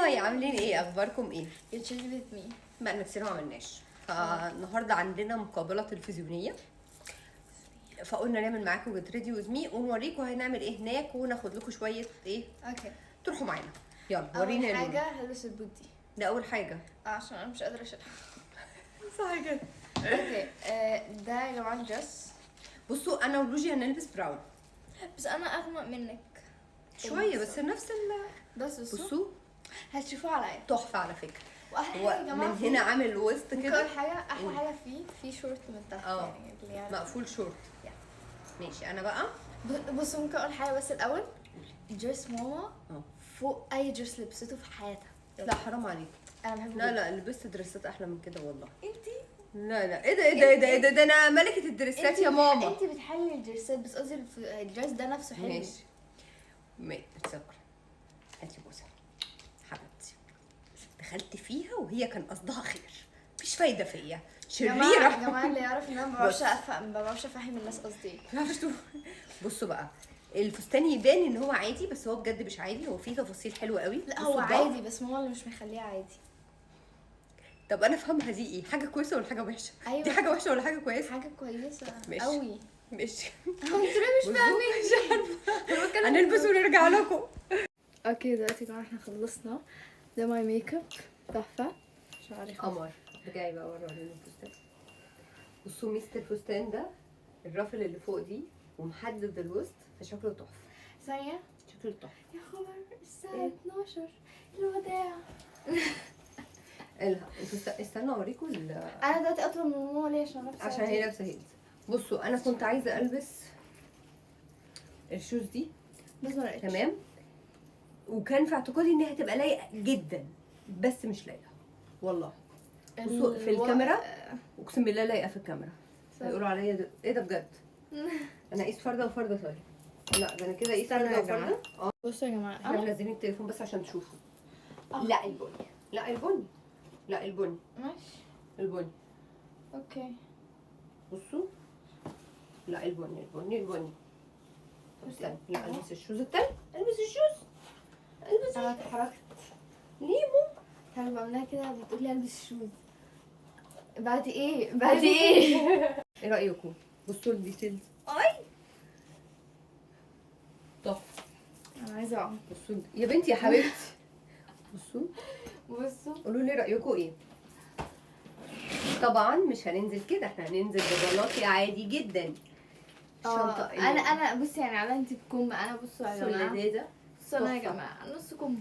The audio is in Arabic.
هاي، عاملين ايه؟ اخباركم ايه؟ You chill with me. بقالنا كتير ما عملناش. فالنهارده عندنا مقابله تلفزيونيه، فقلنا نعمل معاكم جيت ريدي وذ مي ونوريكم هنعمل ايه هناك وناخد لكم شويه ايه اوكي. تروحوا معانا. يلا اول ورينا حاجه هلبس البوت دي ده اول حاجه. عشان انا مش قادره اشيلها. صح كده. اوكي. ده يا جماعه الدرس. بصوا انا ولوجي هنلبس براون بس انا اغمق منك شويه، بس نفس بس بصوا هتشوفوه عليا. تحفه على فكره. واحلى هو حاجه يا جماعه من هنا عامل وسط كده. اول حاجه احلى حاجه في شورت من تحت يعني اللي يعني مقفول شورت. ماشي انا بقى بصوا ممكن اقول حاجه بس الاول. درس ماما فوق اي درس لبسته في حياتها. لا حرام عليك. انا بحبه. لا لبست دريسات احلى من كده والله. انتي لا ايه ده انا ملكة الدريسات يا ماما. انتي بتحلي الدرسات بس قصدي الدرس ده نفسه حلو. ماشي اتذكر. انتي بوسه حبيبتي، دخلت فيها وهي كان قصدها خير، مفيش فايده فيا، شريره. يا جماعه اللي يعرف ان انا ما بعرفش افهم الناس قصدي ايه. بصوا بقى، الفستان يبان ان هو عادي بس هو بجد مش عادي، هو فيه تفاصيل حلوه قوي. لا هو عادي بس ماما اللي مش مخليه عادي. طب انا افهمها دي ايه؟ حاجه كويسه ولا حاجه وحشه؟ أيوة. دي حاجه وحشه ولا حاجه كويسه؟ حاجه كويسه ماشي. قوي. ماشي. انتوا ليه مش فاهمين؟ هنلبس ونرجع لكم. اوكي دلوقتي يا جماعه احنا خلصنا. ده ماي ميك اب تحفه. شعري قمر. رجعي بقى ورا الفستان. بصوا ميزه الفستان ده الرافل اللي فوق دي ومحدد الوسط فشكله تحفه. ثانيه شكله تحفه يا خبر الساعه 12 الوداع. استنى اوريكم انا دلوقتي اطول من ماما ليه؟ عشان هي لابسه هيلز. بصوا انا كنت عايزه البس الشوز دي بس ما لقيتش. تمام، وكان في اعتقادي انها هتبقى لايقه جدا بس مش لايقه والله. بصوا في الكاميرا اقسم بالله لايقه في الكاميرا. هيقولوا عليا ايه ده بجد. انا قيس فرده وفرده ثانيه. لا ده انا كده قيس فرده وفرده. بصوا يا جماعه احنا منزلين التليفون بس عشان تشوفوا. لا البني، لا البني ماشي البني. اوكي بصوا لا البني. استنى لا البس الشوز التاني. البس انا اتحركت. ليه مو كانت بعملها كده بتقولي البس شوز. بعد ايه ايه رايكم؟ بصوا الديتيلز. تحفه. انا عايزه اقع. بصوا يا بنتي يا حبيبتي. بصوا قولوا لي رايكم ايه. طبعا مش هننزل كده، احنا هننزل ببلاطي عادي جدا. الشنطه انا بصي يعني على انت بكم. انا بصوا يا جماعه لذيذه. بصوا يا جماعه نص كم.